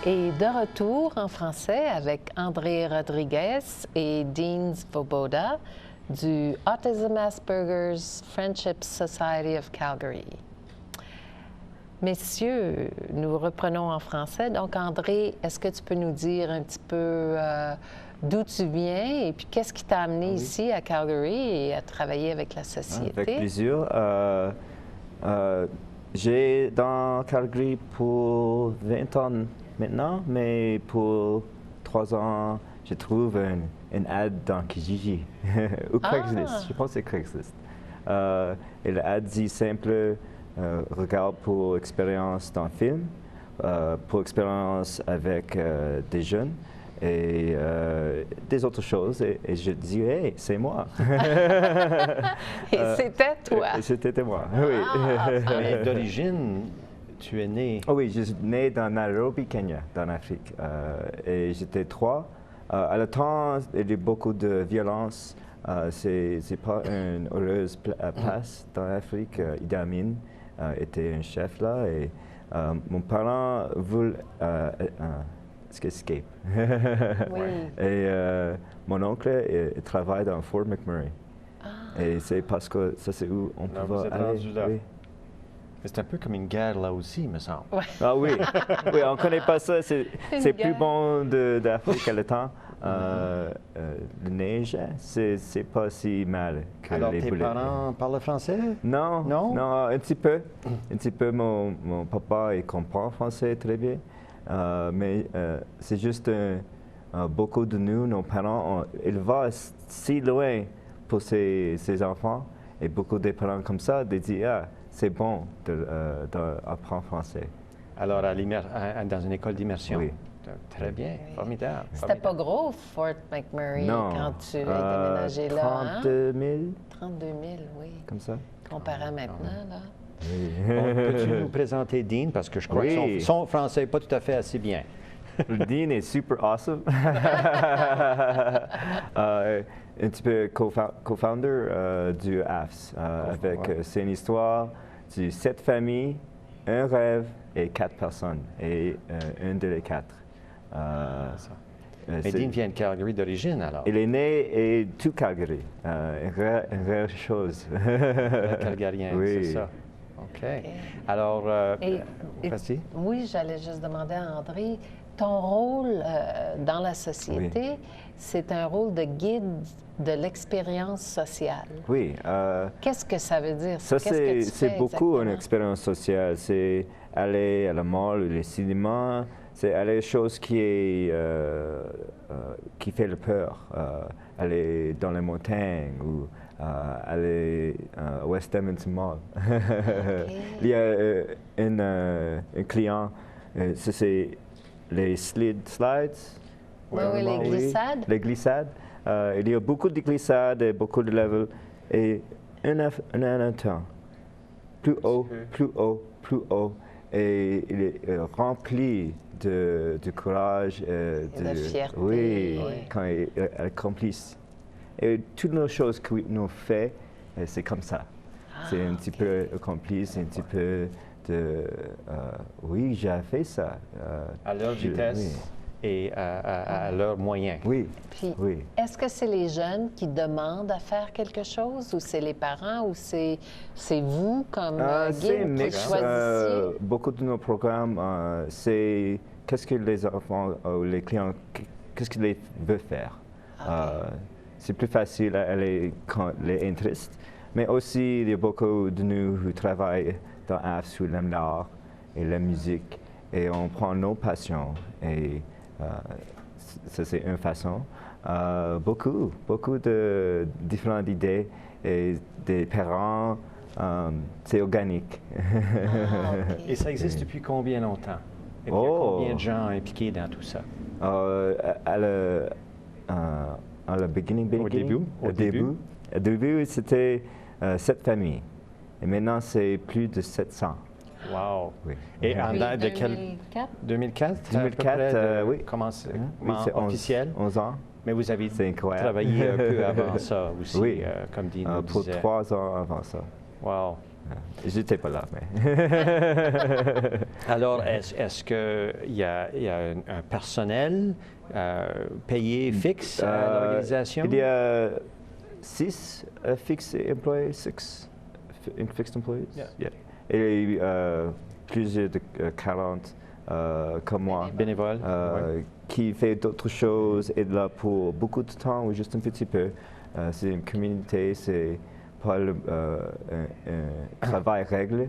Et de retour en français avec André Rodriguez et Dean Svoboda du Autism Asperger's Friendship Society of Calgary. Messieurs, nous reprenons en français. Donc, André, est-ce que tu peux nous dire un petit peu d'où tu viens et puis qu'est-ce qui t'a amené ici à Calgary et à travailler avec la société? Avec plaisir. J'ai dans Calgary pour 20 ans maintenant, mais pour 3 ans, je trouve une ad dans Kijiji ou Craigslist. Je pense que c'est Craigslist. Et l'ad dit simple, regarde pour expérience dans le film, pour expérience avec des jeunes et des autres choses. Et je dis, hey, c'est moi. Et c'était toi. C'était moi, oui. Mais d'origine, tu es né... Oh oui, je suis né dans Nairobi, Kenya, dans l'Afrique. Et j'étais 3. À le temps, il y a beaucoup de violence. C'est pas une heureuse place dans l'Afrique. Idi Amin était un chef là. Et mon parent voulait escape. Oui. Et mon oncle il travaille dans Fort McMurray. Et c'est parce que ça, c'est où on peut aller. Oui. C'est un peu comme une guerre là aussi, me semble. Ouais. Ah oui, oui, on ne connaît pas ça. C'est plus bon d'Afrique à le temps. La neige, c'est pas si mal que Alors, les tes boulets. parents parlent français? Non, Non? non, un petit peu. Un petit peu, mon papa, il comprend français très bien. Mais c'est juste beaucoup de nous, nos parents, ils vont si loin pour ses enfants. Et beaucoup de parents comme ça, ils disent, c'est bon d'apprendre français. Alors, dans une école d'immersion? Oui. Très bien, formidable. C'était pas gros, Fort McMurray, quand tu as déménagé là, 32 000. 32 000, oui. Comme ça. Comparé à maintenant, là. Oui. Peux-tu nous présenter Dean? Parce que je crois que son français n'est pas tout à fait assez bien. Dean est super awesome. Un petit peu co-founder du AFS. C'est une histoire de 7 familles, un rêve et 4 personnes. Et une de les 4. Mais Dean vient de Calgary d'origine, alors. Il est né et tout Calgary. Une rare chose. Calgarien, oui. c'est ça. OK. Alors, vas-y. Oui, j'allais juste demander à André, ton rôle dans la société, c'est un rôle de guide de l'expérience sociale. Oui. Qu'est-ce que ça veut dire? Ça, c'est beaucoup exactement? une expérience sociale. C'est aller à la mall ou les cinémas. C'est aller aux choses qui fait le peur. Aller dans les montagnes ou aller au West Edmonton Mall. Il y a un client, c'est les slides. Oui, les glissades. Les glissades. Il y a beaucoup de glissades et beaucoup de levels. Et un à un temps, plus haut, plus haut, plus haut. Et il est rempli de courage. Et de fierté. Oui, quand il accomplisse. Et toutes nos choses que nous fait, c'est comme ça. C'est un petit peu accompli, c'est un petit peu de... oui, j'ai fait ça. À leur vitesse et à leurs moyens. Oui. Puis, oui. est-ce que c'est les jeunes qui demandent à faire quelque chose ou c'est les parents ou c'est vous comme guide qui choisissiez? Beaucoup de nos programmes, c'est qu'est-ce que les enfants ou les clients, qu'est-ce qu'ils veulent faire. C'est plus facile à aller quand les intéresse. Mais aussi, il y a beaucoup de nous qui travaillent dans AFS où l'aime l'art et la musique. Et on prend nos passions. Et ça, c'est une façon. Beaucoup de différentes idées et des parents. C'est organique. Et ça existe depuis combien longtemps? Et puis, il y a combien de gens impliqués dans tout ça? Au début, c'était 7 familles. Et maintenant, c'est plus de 700. Wow! Oui. Et en Depuis date de quel... 2004? 2004? 2004, oui. Comment c'est officiel? 11 ans. Mais vous avez incroyable. travaillé un peu avant ça aussi, oui. comme Dean nous pour disait. 3 ans avant ça. Wow! J'étais pas là, mais... Alors, est-ce qu'il y a un personnel payé fixe à l'organisation? Il y a 6 fixed employees, 6 fixed employees. Yeah. Et plusieurs de 40 comme moi. Bénévoles. Qui fait d'autres choses et là pour beaucoup de temps ou juste un petit peu. C'est une communauté, c'est pas un travail réglé.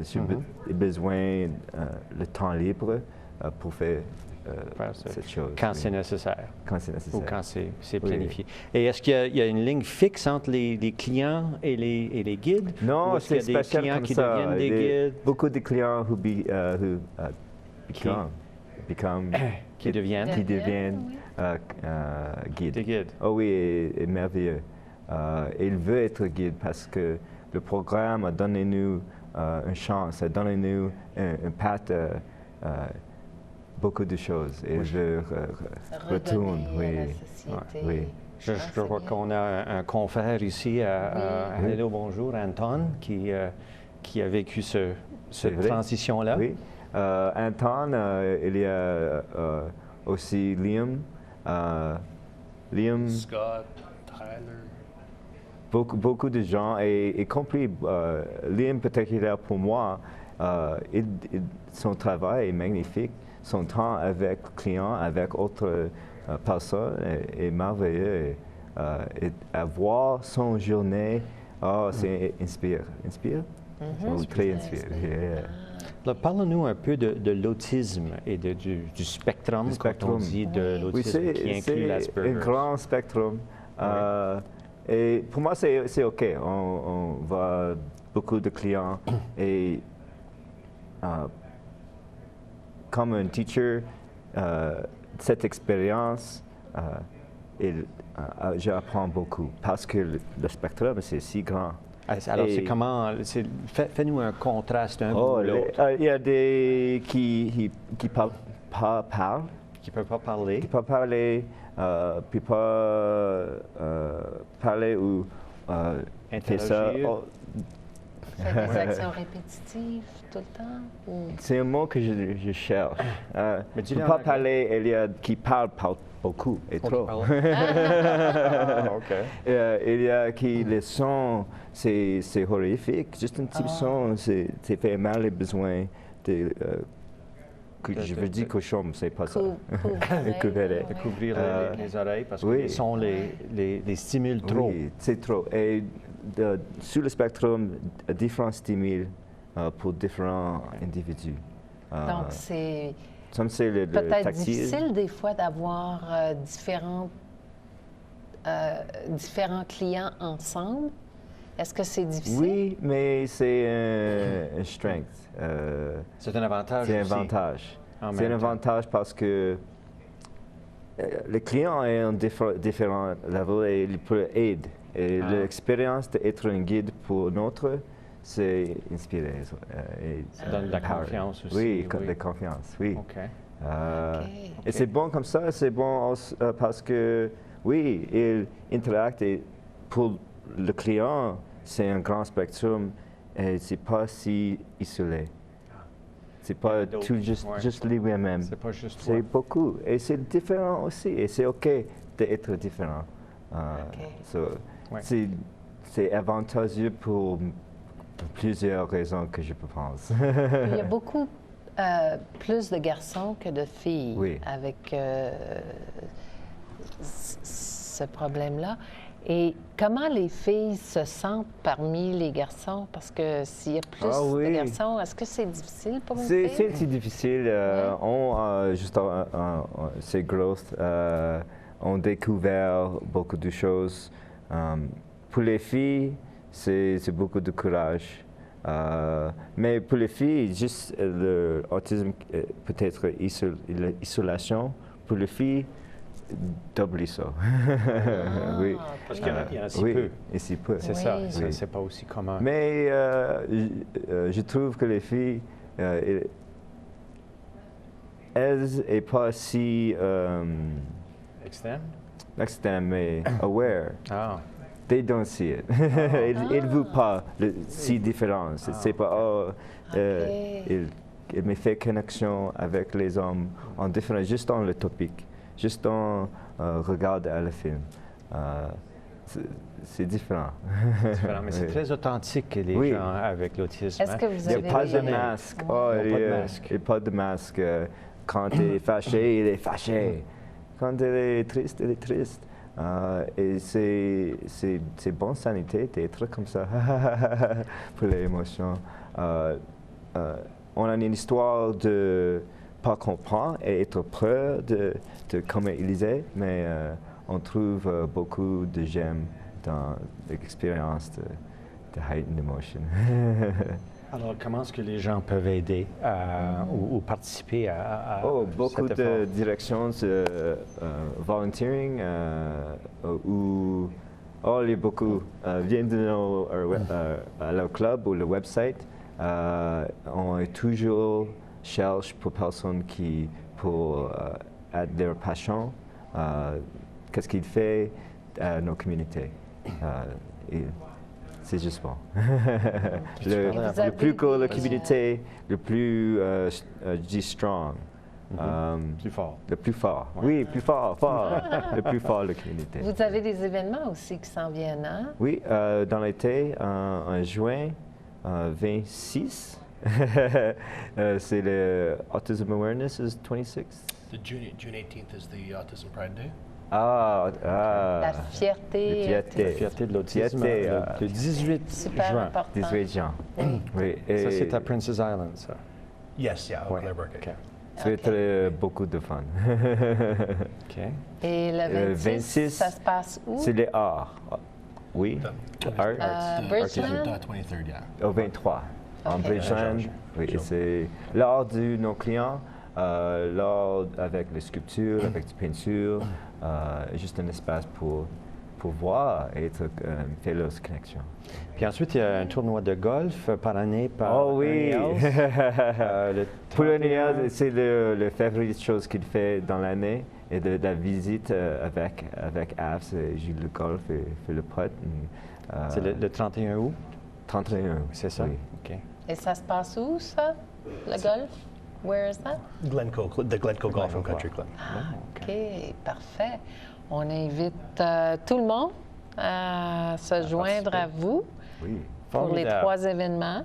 J'ai besoin le temps libre pour faire cette chose. Quand c'est nécessaire. Quand c'est nécessaire. Ou quand c'est planifié. Et est-ce qu'il y a une ligne fixe entre les clients et les guides? Non, c'est spécial des clients comme qui ça. deviennent des guides? Beaucoup de clients qui deviennent guides. Des guides. Oh oui, et merveilleux. Il veut être guide parce que le programme a donné nous une chance, a donné nous un path, beaucoup de choses. Et je retourne. Oui. Je crois qu'on a un confrère ici à Hello Bonjour, Anton, qui a vécu cette transition-là. Oui. Anton, il y a aussi Liam. Scott, Tyler. Beaucoup de gens, y compris Liam particulièrement pour moi, son travail est magnifique. Son temps avec clients, avec autres personnes est merveilleux. Et à voir son journée, c'est inspire. Très inspire. Parle-nous un peu de l'autisme et du spectrum, quand on dit de l'autisme qui inclut l'Asperger. C'est un grand spectrum. Et pour moi, c'est OK. On voit beaucoup de clients et comme un teacher, cette expérience, j'apprends beaucoup parce que le spectrum, c'est si grand. Alors, c'est comment... Fais-nous un contraste un peu de l'autre. Il y a des qui parlent pas. Qui ne peuvent pas parler. Qui ne peuvent pas parler, puis pas parler ou faire ça. Faire des actions répétitives tout le temps? C'est un mot que je cherche. Mais tu ne peux pas parler, il y a qui parlent beaucoup et trop. Il y a qui les sons, c'est horrifique. Juste un petit son, c'est fait mal les besoins de... je veux dire cochon, c'est pas ça. Couvrir les oreilles parce que les sons les stimulent trop. Oui, c'est trop. Et sur le spectrum, différents stimuli pour différents individus. Donc, c'est le peut-être tactile. difficile des fois d'avoir différents clients ensemble. Est-ce que c'est difficile? Oui, mais c'est un strength. C'est un avantage. C'est un avantage. C'est un avantage parce que le client est à un différent niveau et il peut aider. Et l'expérience d'être un guide pour notre, c'est inspiré. Ça donne de la confiance aussi. Oui, de la confiance, oui. Et c'est bon comme ça, c'est bon aussi, parce que, oui, il interacte et pour le client, c'est un grand spectrum et c'est pas si isolé. C'est pas tout juste lui-même. C'est pas juste toi. C'est beaucoup. Et c'est différent aussi. Et c'est OK d'être différent. C'est avantageux pour plusieurs raisons que je pense. Il y a beaucoup plus de garçons que de filles avec ce problème-là. Et comment les filles se sentent parmi les garçons? Parce que s'il y a plus de garçons, est-ce que c'est difficile pour une fille? C'est difficile. C'est gros. On a découvert beaucoup de choses. Pour les filles, c'est beaucoup de courage. Mais pour les filles, juste l'autisme, peut-être l'isolation. Pour les filles, double ça. Oui. Parce qu'il y en a si peu. Et si peu. C'est ça, c'est pas aussi commun. Mais je trouve que les filles, elles n'est pas si externe, mais aware. They don't see it. Ils ne voient pas si différent. C'est pas, il me fait connexion avec les hommes en différent, juste dans le topic, juste en regard à le film. C'est différent. Différent, mais c'est très authentique, les gens avec l'autisme. Est-ce que vous avez... Il n'y a pas de masque. Il n'y a pas de masque. Quand il est fâché, il est fâché. Quand il est triste, il est triste. Et c'est bonne sanité d'être comme ça pour les émotions. On a une histoire de pas comprendre et être peur de comment il est, mais on trouve beaucoup de j'aime dans l'expérience de heightened emotion. Alors, comment est-ce que les gens peuvent aider ou participer à beaucoup cet de effort? directions de volunteering ou il y a beaucoup. Viens de à leur club ou le website. On est toujours cherche pour personnes qui pour leur passion. Qu'est-ce qu'il fait à nos communautés. C'est juste bon. le plus que la communauté, le plus, je dis strong. Plus fort. Le plus fort. Oui, plus fort. Le plus fort, la communauté. Vous avez des événements aussi qui s'en viennent, hein? Oui, dans l'été, en juin 26, c'est le Autism Awareness is 26. The June 18th is the Autism Pride Day. La fierté. La fierté de l'autisme, Fierté, le 18 Super juin. important. 18 juin. Oui. Ça, c'est à Princess Island, ça. Yes, yeah, Ouais. Claire Burkett. OK. C'est très beaucoup de fun. OK. Et le 26, ça se passe où? C'est les arts. Oui. Art. Bridgeland? 23rd, yeah. Au 23. En Bridgeland. Oui, c'est l'art de nos clients. L'art avec les sculptures, avec des peintures, juste un espace pour voir et faire leurs connexions. Puis ensuite, il y a un tournoi de golf par année par Oh oui! le Pour l'année, c'est le favorite chose qu'il fait dans l'année et de la visite avec Avs, joue le golf et fait le pot. C'est le 31 août? 31, C'est ça? oui. OK. Et ça se passe où, ça? Le golf? Where is that? The Glencoe Golf and Country Club. OK, parfait. On invite tout le monde à se joindre à vous Oui. pour les Formidable. 3 événements.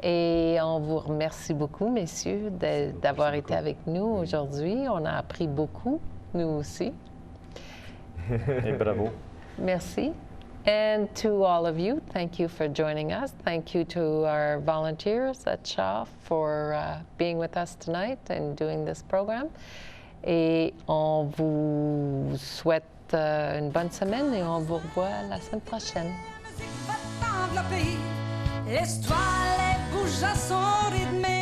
Et on vous remercie beaucoup, messieurs, d'avoir été avec nous aujourd'hui. On a appris beaucoup, nous aussi. Et bravo. Merci. And to all of you, thank you for joining us. Thank you to our volunteers at Shaw for being with us tonight and doing this program. Et on vous souhaite une bonne semaine et on vous revoit la semaine prochaine. L'histoire, les bouges à son rythme.